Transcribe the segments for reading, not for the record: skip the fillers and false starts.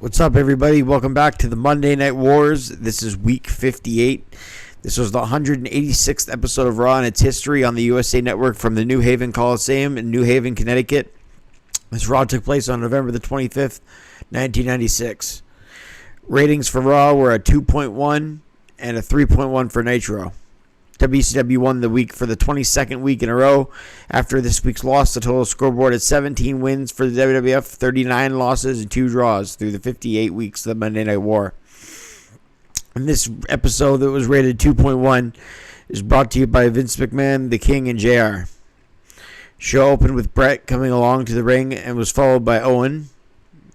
What's up, everybody? Welcome back to the Monday Night Wars. This is week 58. This was the 186th episode of Raw in its history on the USA Network from the New Haven Coliseum in New Haven, Connecticut. This Raw took place on November the 25th, 1996. Ratings for Raw were a 2.1 and a 3.1 for Nitro. WCW won the week for the 22nd week in a row. After this week's loss, the total scoreboard is 17 wins for the WWF, 39 losses, and 2 draws through the 58 weeks of the Monday Night War. And this episode that was rated 2.1 is brought to you by Vince McMahon, The King, and JR. Show opened with Bret coming along to the ring and was followed by Owen.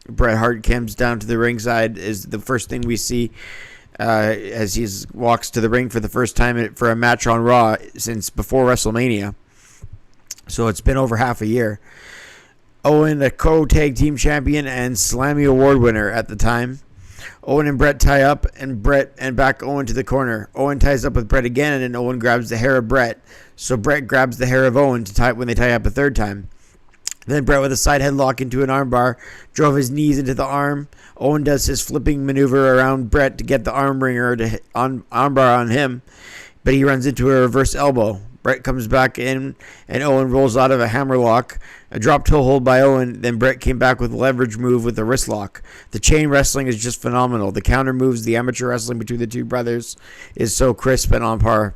Bret Hart comes down to the ringside is the first thing we see as he walks to the ring for the first time for a match on Raw since before WrestleMania. So it's been over half a year. Owen, a co-tag team champion and Slammy Award winner at the time. Owen and Bret tie up, and Bret and back Owen to the corner. Owen ties up with Bret again, and Owen grabs the hair of Bret. So Bret grabs the hair of Owen to tie when they tie up a third time. Then Bret, with a side headlock into an armbar, drove his knees into the arm. Owen does his flipping maneuver around Bret to get the arm wringer to armbar on him, but he runs into a reverse elbow. Bret comes back in, and Owen rolls out of a hammerlock. A drop toe hold by Owen, then Bret came back with a leverage move with a wrist lock. The chain wrestling is just phenomenal. The counter moves, the amateur wrestling between the two brothers is so crisp and on par.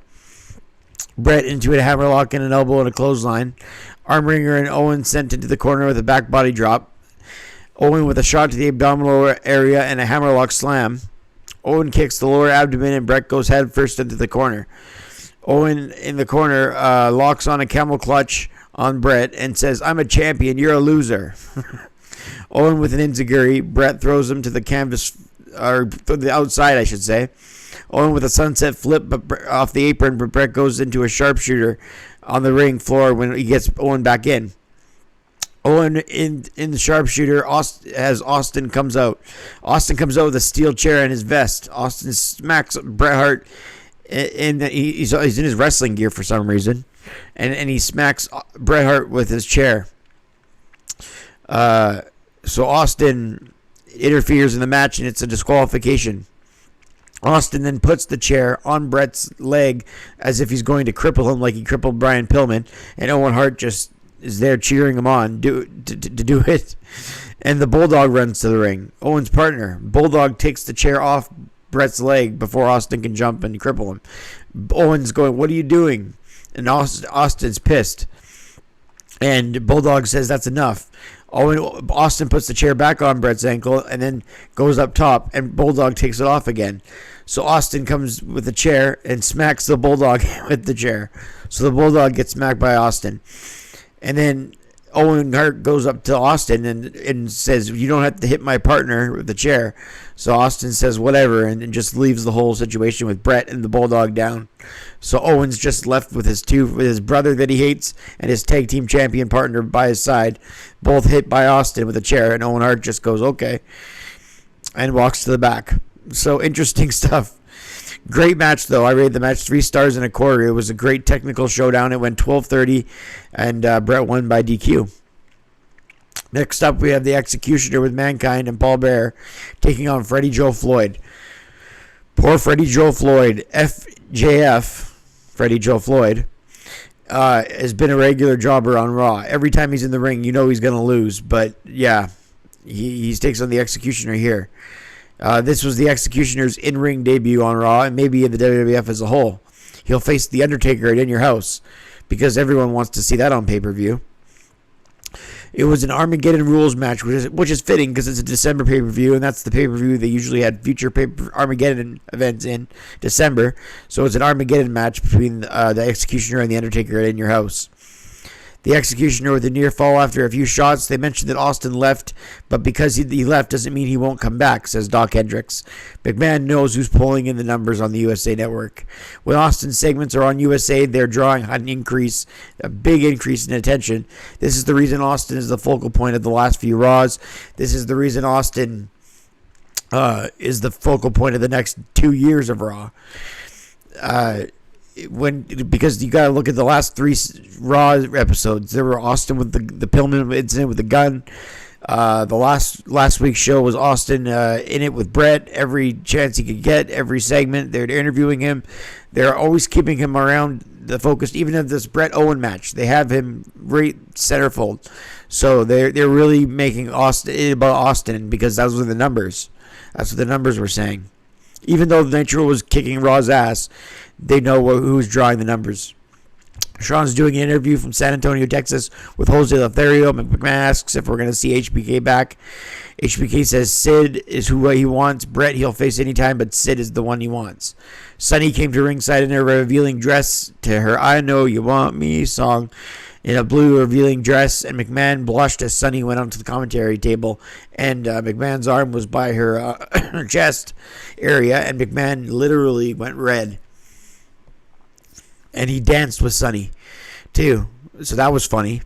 Bret into a hammerlock and an elbow and a clothesline. Armringer and Owen sent into the corner with a back body drop. Owen with a shot to the abdominal area and a hammerlock slam. Owen kicks the lower abdomen and Bret goes head first into the corner. Owen in the corner locks on a camel clutch on Bret and says, "I'm a champion, you're a loser." Owen with an enziguri. Bret throws him to the canvas, or the outside, I should say. Owen with a sunset flip off the apron, but Bret goes into a sharpshooter on the ring floor when he gets Owen back in. Owen in the sharpshooter as Austin comes out. Austin comes out with a steel chair in his vest. Austin smacks Bret Hart, and he's in his wrestling gear for some reason, and he smacks Bret Hart with his chair. So Austin interferes in the match, and it's a disqualification. Austin then puts the chair on Bret's leg as if he's going to cripple him like he crippled Brian Pillman, and Owen Hart just is there cheering him on to do it. And the Bulldog runs to the ring. Owen's partner. Bulldog takes the chair off Bret's leg before Austin can jump and cripple him. Owen's going, "What are you doing?" And Austin's pissed. And Bulldog says that's enough. Austin puts the chair back on Bret's ankle and then goes up top, and Bulldog takes it off again. So Austin comes with the chair and smacks the Bulldog with the chair. So the Bulldog gets smacked by Austin. And then Owen Hart goes up to Austin and says, "You don't have to hit my partner with the chair." So Austin says whatever and just leaves the whole situation with Bret and the Bulldog down. So Owen's just left with his brother that he hates and his tag team champion partner by his side, both hit by Austin with a chair, and Owen Hart just goes, "Okay," and walks to the back. So interesting stuff. Great match, though. I rated the match 3 stars and a quarter. It was a great technical showdown. It went 12:30, and Bret won by DQ. Next up, we have the Executioner with Mankind and Paul Bearer taking on Freddie Joe Floyd. Poor Freddie Joe Floyd, FJF, Freddie Joe Floyd, has been a regular jobber on Raw. Every time he's in the ring, you know he's going to lose. But, yeah, he takes on the Executioner here. This was the Executioner's in-ring debut on Raw and maybe in the WWF as a whole. He'll face The Undertaker at In Your House because everyone wants to see that on pay-per-view. It was an Armageddon Rules match, which is fitting because it's a December pay-per-view, and that's the pay-per-view they usually had future Armageddon events in December. So it's an Armageddon match between the Executioner and The Undertaker at In Your House. The Executioner with a near fall after a few shots. They mentioned that Austin left, but because he left doesn't mean he won't come back, says Doc Hendricks. McMahon knows who's pulling in the numbers on the USA Network. When Austin's segments are on USA, they're drawing a big increase in attention. This is the reason Austin is the focal point of the last few Raws. This is the reason Austin is the focal point of the next 2 years of Raw. Because you got to look at the last 3 Raw episodes. There were Austin with the Pillman incident with the gun. The last week's show was Austin in it with Bret. Every chance he could get, every segment, they're interviewing him. They're always keeping him around the focus. Even in this Bret Owen match, they have him right centerfold. So they're really making Austin about Austin because those were the numbers. That's what the numbers were saying. Even though Nitro was kicking Raw's ass, they know who's drawing the numbers. Sean's doing an interview from San Antonio, Texas with Jose Lothario. McMahon asks if we're going to see HBK back. HBK says Sid is who he wants. Bret he'll face anytime, but Sid is the one he wants. Sunny came to ringside in a revealing dress to her I Know You Want Me song in a blue revealing dress, and McMahon blushed as Sunny went onto the commentary table, and McMahon's arm was by her chest area, and McMahon literally went red. And he danced with Sunny, too. So that was funny.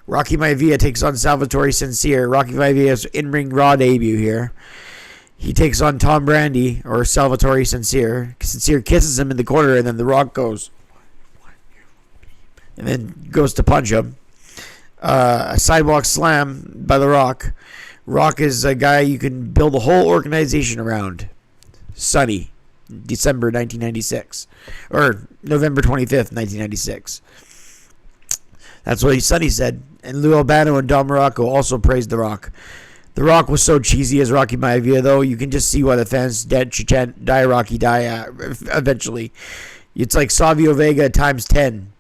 Rocky Maivia takes on Salvatore Sincere. Rocky Maivia's in-ring Raw debut here. He takes on Tom Brandi, or Salvatore Sincere. Sincere kisses him in the corner, and then The Rock goes. And then goes to punch him. A sidewalk slam by The Rock. Rock is a guy you can build a whole organization around. Sunny. December 1996. Or November 25th, 1996. That's what Sonny said. And Lou Albano and Don Morocco also praised The Rock. The Rock was so cheesy as Rocky Maivia, though. You can just see why the fans die Rocky die eventually. It's like Savio Vega times 10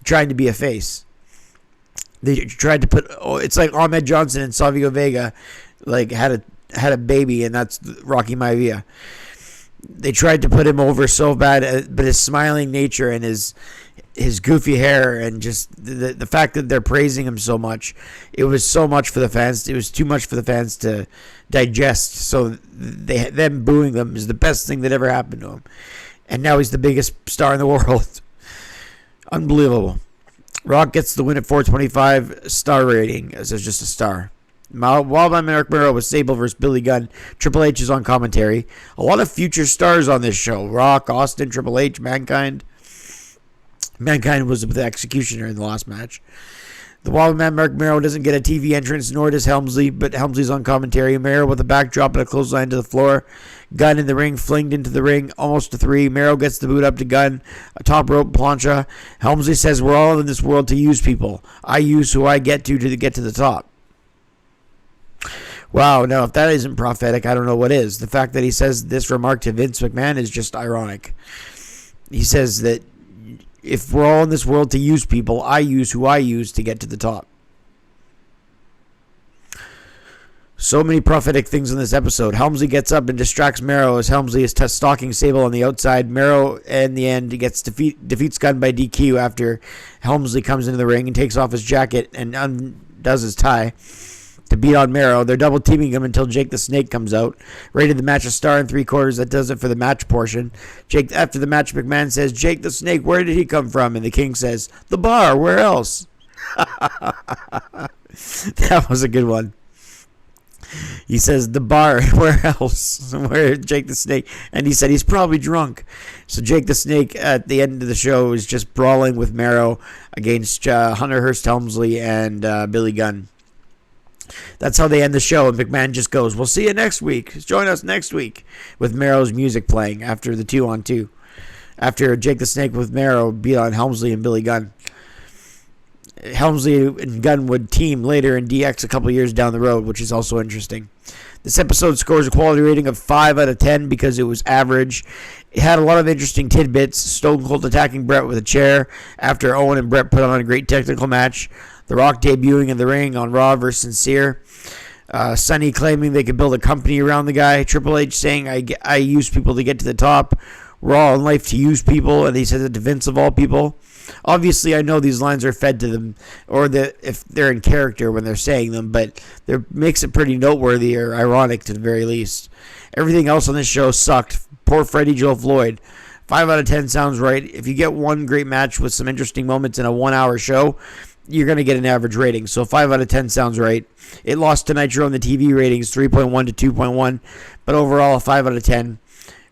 trying to be a face. They tried to put... it's like Ahmed Johnson and Savio Vega like had a baby, and that's Rocky Maivia. They tried to put him over so bad, but his smiling nature and his goofy hair and just the fact that they're praising him so much, it was so much for the fans. It was too much for the fans to digest. So them booing them is the best thing that ever happened to him. And now he's the biggest star in the world. Unbelievable. Rock gets the win at 425 star rating. As it's just a star. Wildman Mark Mero with Sable versus Billy Gunn. Triple H is on commentary. A lot of future stars on this show. Rock, Austin, Triple H, Mankind. Mankind was the executioner in the last match. The Wildman Mark Mero doesn't get a TV entrance, nor does Helmsley, but Helmsley's on commentary. Mero with a backdrop and a clothesline to the floor. Gunn in the ring, flinged into the ring, almost to 3. Mero gets the boot up to Gunn. A top rope plancha. Helmsley says, we're all in this world to use people. I use who I get to get to the top. Wow, now if that isn't prophetic, I don't know what is. The fact that he says this remark to Vince McMahon is just ironic. He says that if we're all in this world to use people, I use who I use to get to the top. So many prophetic things in this episode. Helmsley gets up and distracts Mero as Helmsley is stalking Sable on the outside. Mero, in the end, gets defeats Gunn by DQ after Helmsley comes into the ring and takes off his jacket and undoes his tie to beat on Mero. They're double teaming him until Jake the Snake comes out. Rated the match a star and 3/4. That does it for the match portion. Jake, after the match, McMahon says, Jake the Snake, where did he come from? And the King says, the bar, where else? That was a good one. He says, the bar, where else? Where Jake the Snake? And he said he's probably drunk. So Jake the Snake at the end of the show is just brawling with Mero against Hunter Hearst Helmsley and Billy Gunn. That's how they end the show, and McMahon just goes, we'll see you next week. Join us next week, with Mero's music playing after the 2-on-2. After Jake the Snake with Mero beat on Helmsley and Billy Gunn. Helmsley and Gunn would team later in DX a couple years down the road, which is also interesting. This episode scores a quality rating of 5 out of 10 because it was average. It had a lot of interesting tidbits. Stone Cold attacking Bret with a chair after Owen and Bret put on a great technical match. The Rock debuting in the ring on Raw versus Sincere. Sonny claiming they could build a company around the guy. Triple H saying, I use people to get to the top. We're all in life to use people. And he says it to Vince of all people. Obviously, I know these lines are fed to them, or if they're in character when they're saying them, but it makes it pretty noteworthy or ironic to the very least. Everything else on this show sucked. Poor Freddie Joe Floyd. 5 out of 10 sounds right. If you get one great match with some interesting moments in a 1-hour show, you're going to get an average rating. So 5 out of 10 sounds right. It lost to Nitro in the TV ratings, 3.1 to 2.1, but overall a 5 out of 10.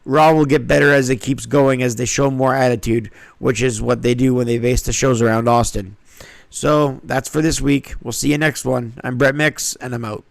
Raw will get better as it keeps going as they show more attitude, which is what they do when they base the shows around Austin. So that's for this week. We'll see you next one. I'm Bret Mix, and I'm out.